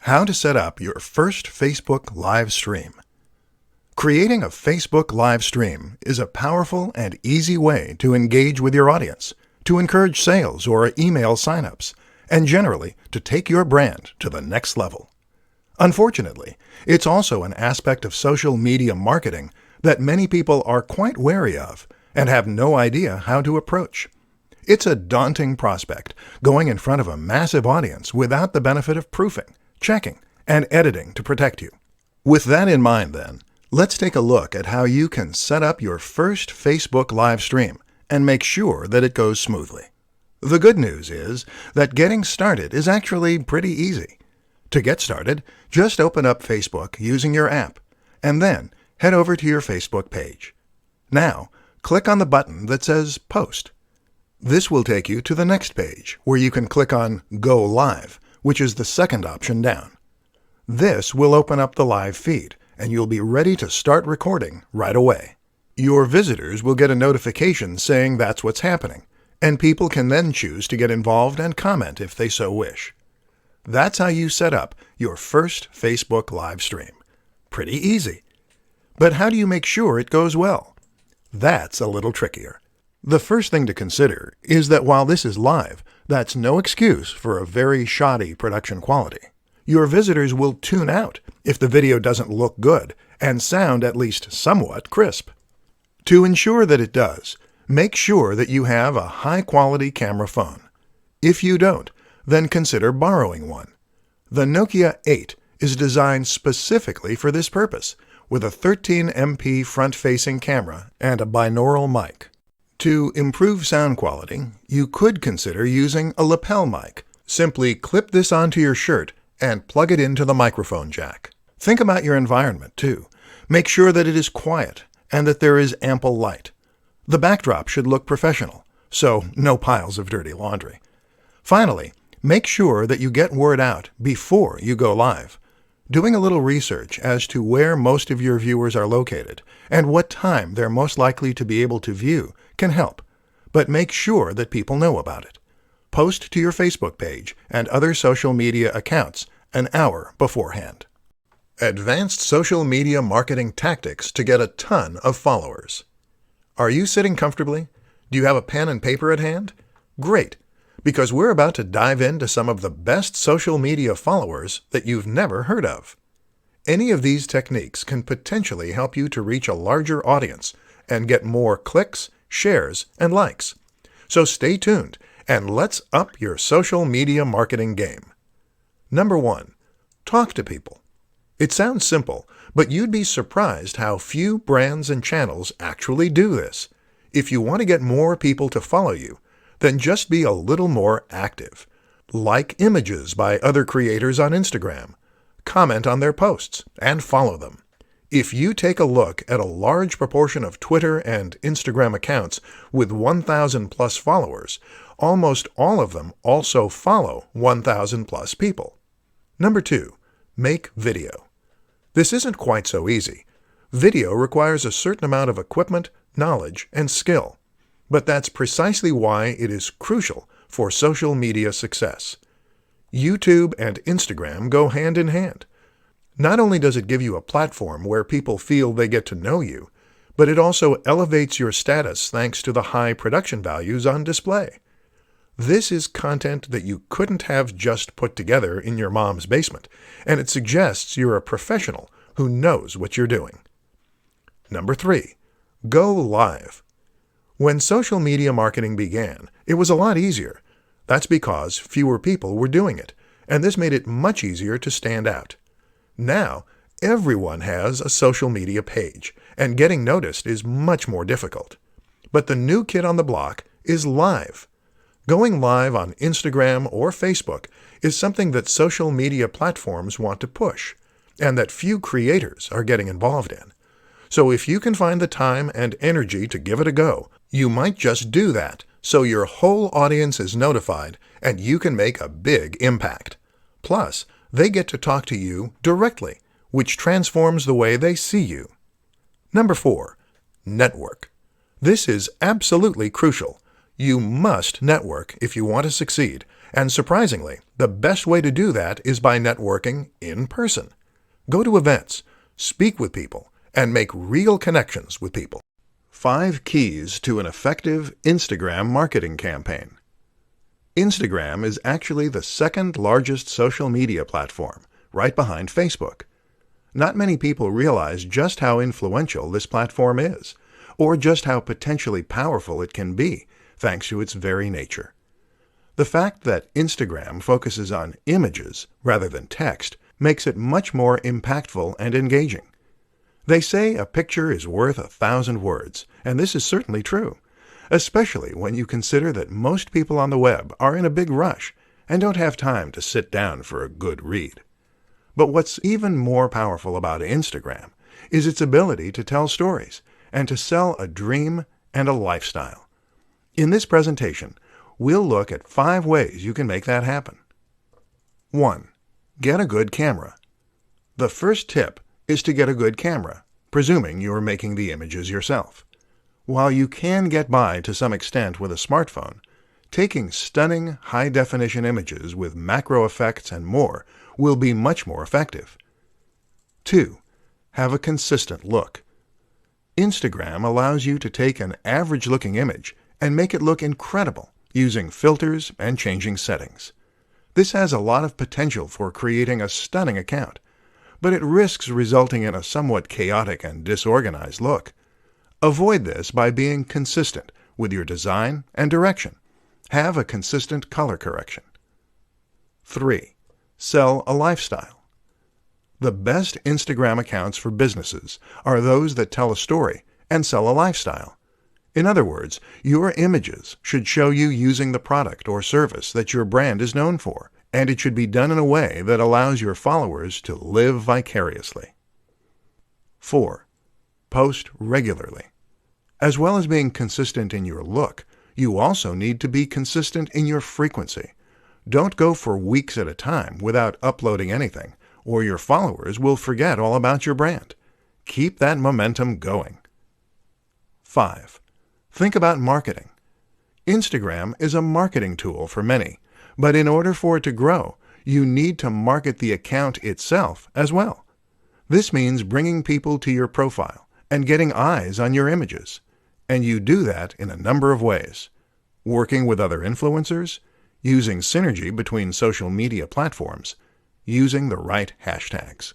How to set up your first Facebook live stream. Creating a Facebook live stream is a powerful and easy way to engage with your audience, to encourage sales or email signups, and generally to take your brand to the next level. Unfortunately, it's also an aspect of social media marketing that many people are quite wary of and have no idea how to approach. It's a daunting prospect, going in front of a massive audience without the benefit of proofing, checking, and editing to protect you. With that in mind then, let's take a look at how you can set up your first Facebook live stream and make sure that it goes smoothly. The good news is that getting started is actually pretty easy. To get started, just open up Facebook using your app, and then head over to your Facebook page. Now, click on the button that says Post. This will take you to the next page, where you can click on Go Live, which is the second option down. This will open up the live feed, and you'll be ready to start recording right away. Your visitors will get a notification saying that's what's happening, and people can then choose to get involved and comment if they so wish. That's how you set up your first Facebook live stream. Pretty easy. But how do you make sure it goes well? That's a little trickier. The first thing to consider is that while this is live, that's no excuse for a very shoddy production quality. Your visitors will tune out if the video doesn't look good and sound at least somewhat crisp. To ensure that it does, make sure that you have a high-quality camera phone. If you don't, then consider borrowing one. The Nokia 8 is designed specifically for this purpose, with a 13MP front-facing camera and a binaural mic. To improve sound quality, you could consider using a lapel mic. Simply clip this onto your shirt and plug it into the microphone jack. Think about your environment, too. Make sure that it is quiet and that there is ample light. The backdrop should look professional, so no piles of dirty laundry. Finally, make sure that you get word out before you go live. Doing a little research as to where most of your viewers are located and what time they're most likely to be able to view can help, but make sure that people know about it. Post to your Facebook page and other social media accounts an hour beforehand. Advanced social media marketing tactics to get a ton of followers. Are you sitting comfortably? Do you have a pen and paper at hand? Great, because we're about to dive into some of the best social media followers that you've never heard of. Any of these techniques can potentially help you to reach a larger audience and get more clicks, shares, and likes. So stay tuned and let's up your social media marketing game. Number 1. Talk to people. It sounds simple, but you'd be surprised how few brands and channels actually do this. If you want to get more people to follow you, then just be a little more active. Like images by other creators on Instagram. Comment on their posts and follow them. If you take a look at a large proportion of Twitter and Instagram accounts with 1,000 plus followers, almost all of them also follow 1,000 plus people. Number 2, make video. This isn't quite so easy. Video requires a certain amount of equipment, knowledge, and skill. But that's precisely why it is crucial for social media success. YouTube and Instagram go hand in hand. Not only does it give you a platform where people feel they get to know you, but it also elevates your status thanks to the high production values on display. This is content that you couldn't have just put together in your mom's basement, and it suggests you're a professional who knows what you're doing. Number 3, go live. When social media marketing began, it was a lot easier. That's because fewer people were doing it, and this made it much easier to stand out. Now, everyone has a social media page, and getting noticed is much more difficult. But the new kid on the block is live. Going live on Instagram or Facebook is something that social media platforms want to push, and that few creators are getting involved in. So if you can find the time and energy to give it a go, you might just do that so your whole audience is notified and you can make a big impact. Plus, they get to talk to you directly, which transforms the way they see you. Number 4, network. This is absolutely crucial. You must network if you want to succeed, and surprisingly, the best way to do that is by networking in person. Go to events, speak with people, and make real connections with people. 5 keys to an effective Instagram marketing campaign. Instagram is actually the second largest social media platform, right behind Facebook. Not many people realize just how influential this platform is, or just how potentially powerful it can be, thanks to its very nature. The fact that Instagram focuses on images rather than text makes it much more impactful and engaging. They say a picture is worth 1,000 words, and this is certainly true, especially when you consider that most people on the web are in a big rush and don't have time to sit down for a good read. But what's even more powerful about Instagram is its ability to tell stories and to sell a dream and a lifestyle. In this presentation, we'll look at 5 ways you can make that happen. 1. Get a good camera. The first tip is to get a good camera, presuming you are making the images yourself. While you can get by to some extent with a smartphone, taking stunning high-definition images with macro effects and more will be much more effective. 2. Have a consistent look. Instagram allows you to take an average-looking image and make it look incredible using filters and changing settings. This has a lot of potential for creating a stunning account, but it risks resulting in a somewhat chaotic and disorganized look. Avoid this by being consistent with your design and direction. Have a consistent color correction. 3. Sell a lifestyle. The best Instagram accounts for businesses are those that tell a story and sell a lifestyle. In other words, your images should show you using the product or service that your brand is known for, and it should be done in a way that allows your followers to live vicariously. 4. Post regularly. As well as being consistent in your look, you also need to be consistent in your frequency. Don't go for weeks at a time without uploading anything, or your followers will forget all about your brand. Keep that momentum going. 5. Think about marketing. Instagram is a marketing tool for many, but in order for it to grow, you need to market the account itself as well. This means bringing people to your profile and getting eyes on your images. And you do that in a number of ways. Working with other influencers, using synergy between social media platforms, using the right hashtags.